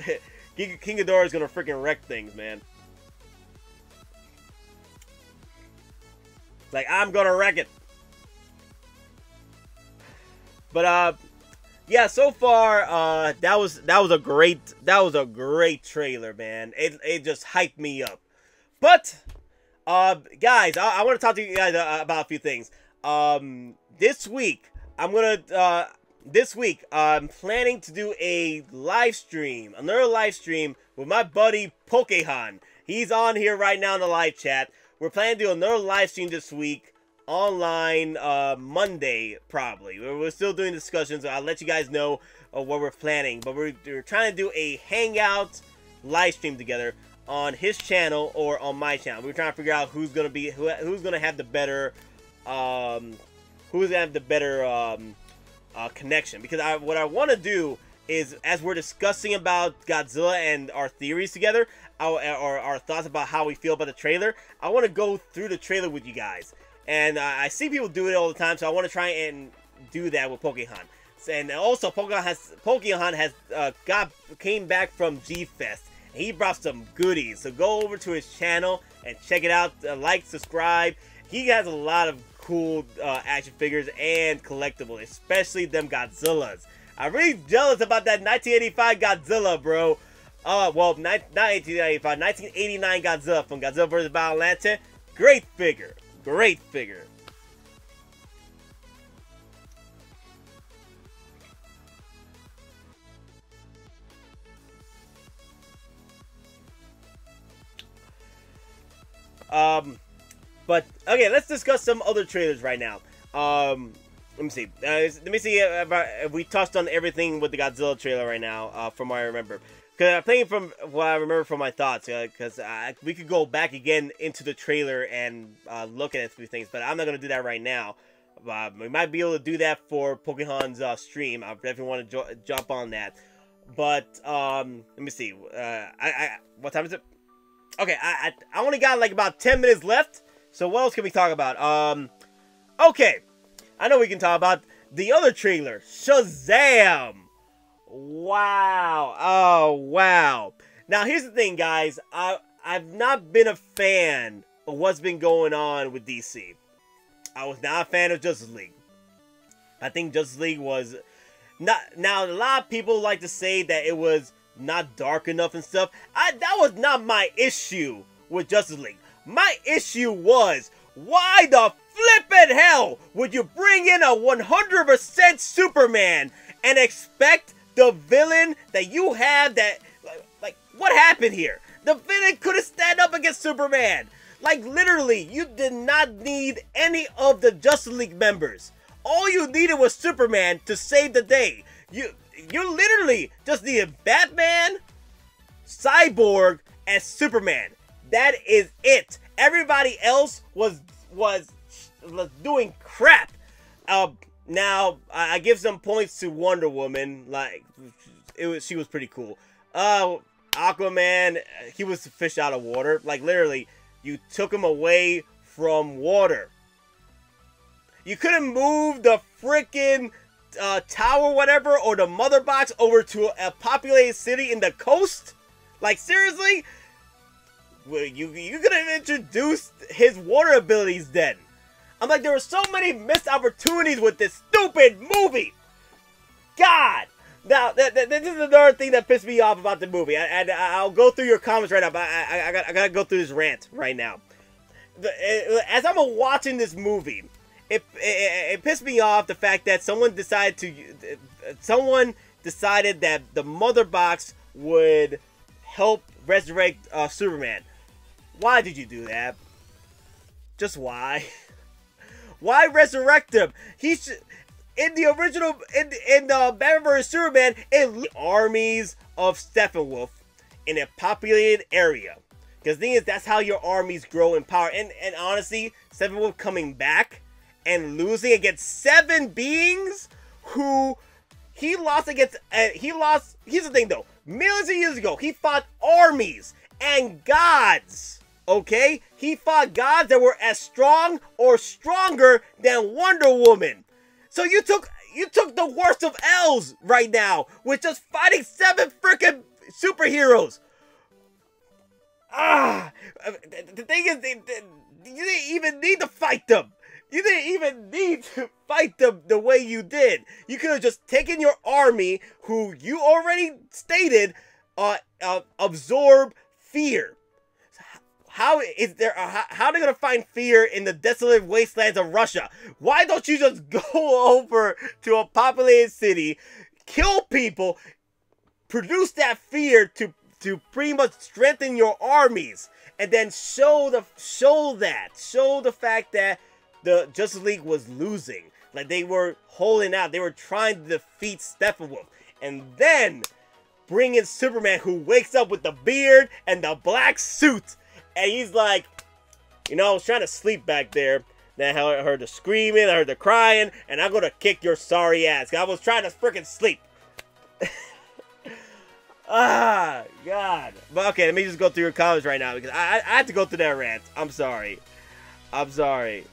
King Ghidorah is going to freaking wreck things, man. Like, I'm going to wreck it. But, yeah, so far, that was a great trailer, man. It just hyped me up. But, guys, I want to talk to you guys about a few things. This week, I'm planning to do a live stream, another live stream with my buddy Pokehan. He's on here right now in the live chat. We're planning to do another live stream this week, online, Monday, probably. We're still doing discussions, so I'll let you guys know what we're planning. But we're trying to do a hangout live stream together on his channel or on my channel. We're trying to figure out who's gonna have the better, connection. Because what I want to do is, as we're discussing about Godzilla and our theories together, or our thoughts about how we feel about the trailer, I want to go through the trailer with you guys. And I see people do it all the time, so I want to try and do that with Pokehan. And also, Pokehan has came back from G-Fest. And he brought some goodies. So go over to his channel and check it out. Like, subscribe. He has a lot of cool action figures and collectibles, especially them Godzillas. I'm really jealous about that 1985 Godzilla, bro. Well, not 1985, 1989 Godzilla from Godzilla vs. Biollante. Great figure. Great figure. But okay, let's discuss some other trailers right now. Let me see. Let me see if we touched on everything with the Godzilla trailer right now, from what I remember. Because I'm playing from what I remember from my thoughts, because we could go back again into the trailer and look at a few things, but I'm not going to do that right now. We might be able to do that for Pokehan's stream. I definitely want to jump on that. But, let me see. What time is it? Okay, I only got like about 10 minutes left, so what else can we talk about? Okay, I know we can talk about the other trailer, Shazam! Wow. Oh, wow. Now, here's the thing, guys. I've not been a fan of what's been going on with DC. I was not a fan of Justice League. I think Justice League was not... Now, a lot of people like to say that it was not dark enough and stuff. That was not my issue with Justice League. My issue was, why the flippin' hell would you bring in a 100% Superman and expect the villain that you have that, like, what happened here? The villain couldn't stand up against Superman. Like, literally, you did not need any of the Justice League members. All you needed was Superman to save the day. You literally just needed Batman, Cyborg, and Superman. That is it. Everybody else was doing crap. Now I give some points to Wonder Woman. Like, she was pretty cool. Aquaman, he was a fish out of water. Like, literally, you took him away from water. You couldn't move the freaking tower, whatever, or the mother box over to a populated city in the coast? Like, seriously? Well, you could have introduced his water abilities then. I'm like, there were so many missed opportunities with this stupid movie. God. Now, this is another thing that pissed me off about the movie. And I'll go through your comments right now, but I gotta go through this rant right now. As I'm watching this movie, it pissed me off the fact that someone decided that the mother box would help resurrect Superman. Why did you do that? Just why? Why resurrect him? He should. In the original, in Batman vs Superman, it armies of Steppenwolf in a populated area. Because the thing is, that's how your armies grow in power. And honestly, Steppenwolf coming back and losing against 7 beings who he lost against. Here's the thing, though. Millions of years ago, he fought armies and gods. Okay, he fought gods that were as strong or stronger than Wonder Woman. So you took the worst of L's right now with just fighting 7 freaking superheroes. The thing is, you didn't even need to fight them. You didn't even need to fight them the way you did. You could have just taken your army, who you already stated, absorb fear. How are they gonna find fear in the desolate wastelands of Russia? Why don't you just go over to a populated city, kill people, produce that fear to pretty much strengthen your armies, and then show the fact that the Justice League was losing, like they were holding out, they were trying to defeat Steppenwolf, and then bring in Superman, who wakes up with the beard and the black suit. And he's like, you know, I was trying to sleep back there. Then I heard the screaming, I heard the crying, and I'm gonna kick your sorry ass. I was trying to freaking sleep. Ah, God. But okay, let me just go through your comments right now, because I had to go through that rant. I'm sorry. I'm sorry.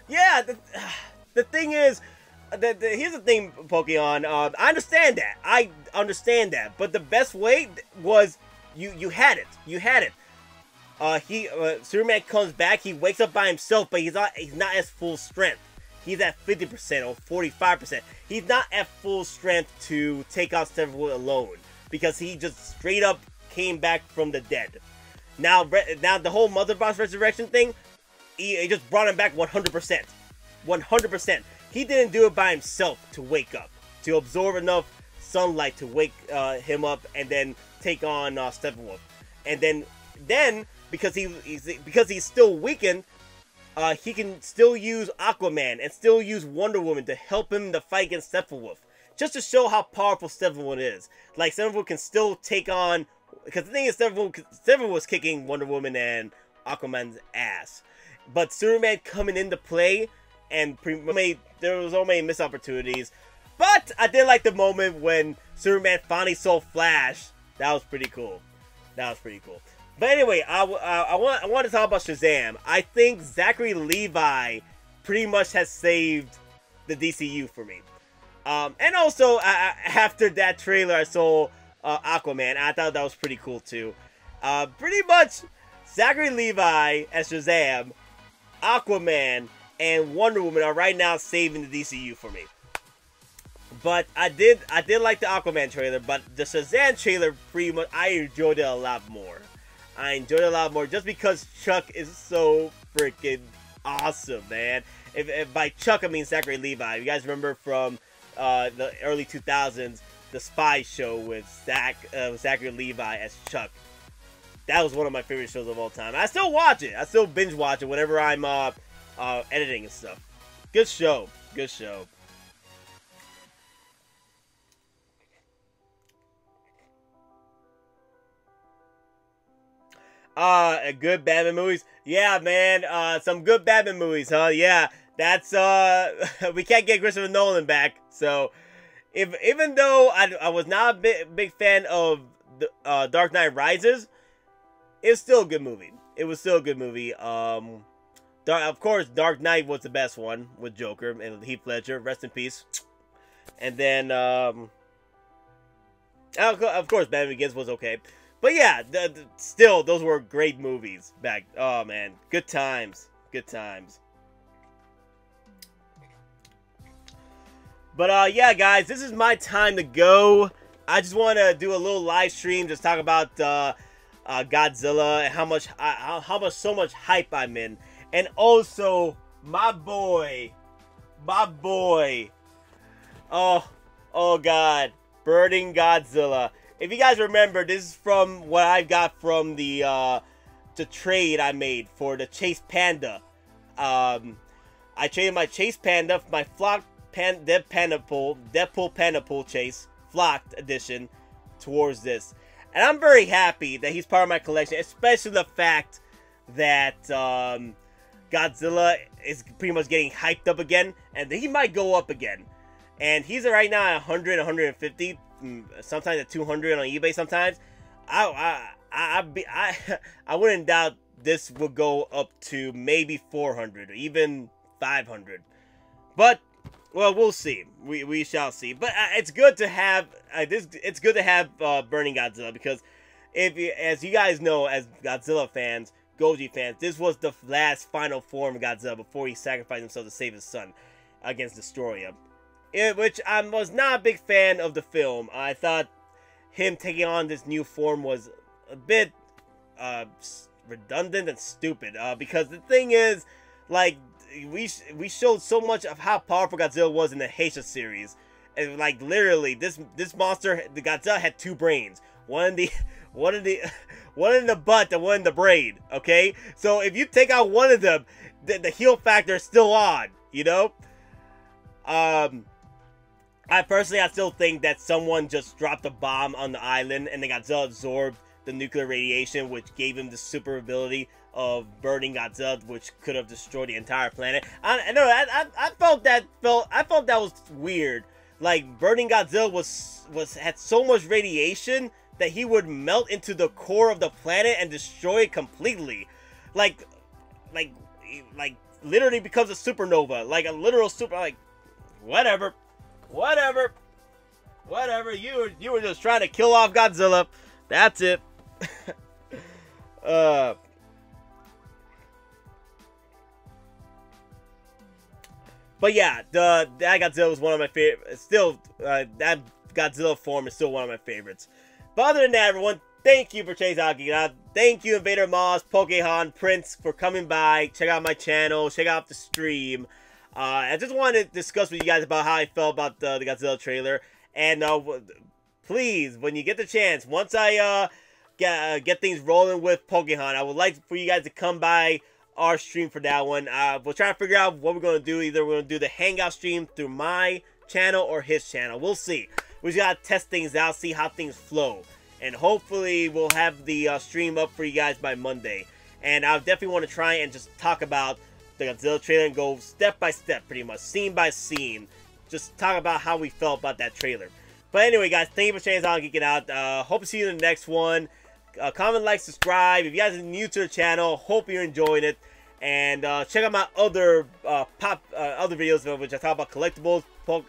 Yeah, the thing is, here's the thing, Pokemon. I understand that. I understand that. But the best way was you had it. You had it. Superman comes back. He wakes up by himself, but he's not at full strength. He's at 50% or 45%. He's not at full strength to take out Steppenwolf alone, because he just straight up came back from the dead. Now the whole Mother Box resurrection thing, he just brought him back 100%. 100%. He didn't do it by himself to wake up, to absorb enough sunlight to wake him up and then take on Steppenwolf. And then because he's still weakened, he can still use Aquaman and still use Wonder Woman to help him in the fight against Steppenwolf, just to show how powerful Steppenwolf is. Like, Steppenwolf can still take on, because the thing is, Steppenwolf was kicking Wonder Woman and Aquaman's ass, but Superman coming into play, and there was so many missed opportunities. But I did like the moment when Superman finally saw Flash. That was pretty cool. That was pretty cool. But anyway, I want to talk about Shazam. I think Zachary Levi pretty much has saved the DCU for me. And also, after that trailer, I saw Aquaman. I thought that was pretty cool too. Pretty much, Zachary Levi as Shazam, Aquaman, and Wonder Woman are right now saving the DCU for me. But I did like the Aquaman trailer, but the Shazam trailer, pretty much, I enjoyed it a lot more. I enjoyed it a lot more just because Chuck is so freaking awesome, man. If by Chuck I mean Zachary Levi. You guys remember from the early 2000s, the Spy Show with Zachary Levi as Chuck. That was one of my favorite shows of all time. I still watch it. I still binge watch it whenever I'm editing and stuff. Good show. Good show. Good Batman movies. Yeah, man. Some good Batman movies, huh? Yeah. That's we can't get Christopher Nolan back. So, even though I was not a big fan of the Dark Knight Rises, it's still a good movie. It was still a good movie. Of course, Dark Knight was the best one with Joker and Heath Ledger. Rest in peace. And then, of course, Batman Begins was okay. But yeah, still, those were great movies back. Oh man, good times. Good times. But yeah, guys, this is my time to go. I just want to do a little live stream, just talk about Godzilla and how much so much hype I'm in, and also my boy, oh God, Burning Godzilla. If you guys remember, this is from what I got from the trade I made for the Chase Panda. I traded my Chase Panda for my flocked Deadpool Panda Pool Chase Flocked Edition towards this. And I'm very happy that he's part of my collection, especially the fact that Godzilla is pretty much getting hyped up again, and he might go up again. And he's right now at 100, 150, sometimes at 200 on eBay sometimes. I wouldn't doubt this will go up to maybe 400 or even 500. But well, we'll see. We shall see. But it's good to have It's good to have Burning Godzilla, because as you guys know, as Godzilla fans, Goji fans, this was the last final form of Godzilla before he sacrificed himself to save his son against Destroyer. Which I was not a big fan of the film. I thought him taking on this new form was a bit redundant and stupid. Because the thing is, like, we showed so much of how powerful Godzilla was in the Heisha series, and like literally, this monster, the Godzilla, had two brains, one in the butt and one in the brain. Okay, so if you take out one of them, the heal factor is still on. You know, I still think that someone just dropped a bomb on the island, and the Godzilla absorbed the nuclear radiation, which gave him the super ability of burning Godzilla, which could have destroyed the entire planet. I felt that was weird. Like, burning Godzilla had so much radiation that he would melt into the core of the planet and destroy it completely. Like literally becomes a supernova, like a literal super. Like, whatever. You were just trying to kill off Godzilla. That's it. But yeah, that Godzilla was one of my favorites. Still, that Godzilla form is still one of my favorites. But other than that, everyone, thank you for checking out Geekin Out. Thank you, Invader Moss, Pokehon, Prince, for coming by. Check out my channel. Check out the stream. I just wanted to discuss with you guys about how I felt about the Godzilla trailer. And please, when you get the chance, once I get things rolling with Pokemon, I would like for you guys to come by our stream for that one. We'll try to figure out what we're going to do. Either we're going to do the Hangout stream through my channel or his channel. We'll see. We just got to test things out, see how things flow. And hopefully we'll have the stream up for you guys by Monday. And I definitely want to try and just talk about the Godzilla trailer and go step by step, pretty much, scene by scene. Just talk about how we felt about that trailer. But anyway, guys, thank you for checking out Geekin Out. Hope to see you in the next one. Comment, like, subscribe. If you guys are new to the channel, hope you're enjoying it. And check out my other other videos, which I talk about collectibles, pop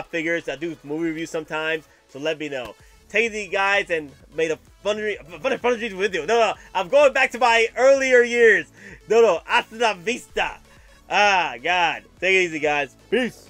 figures. I do movie reviews sometimes, so let me know. Take it, guys, and made a fun video. No, I'm going back to my earlier years. No, hasta la vista. God. Take it easy, guys. Peace.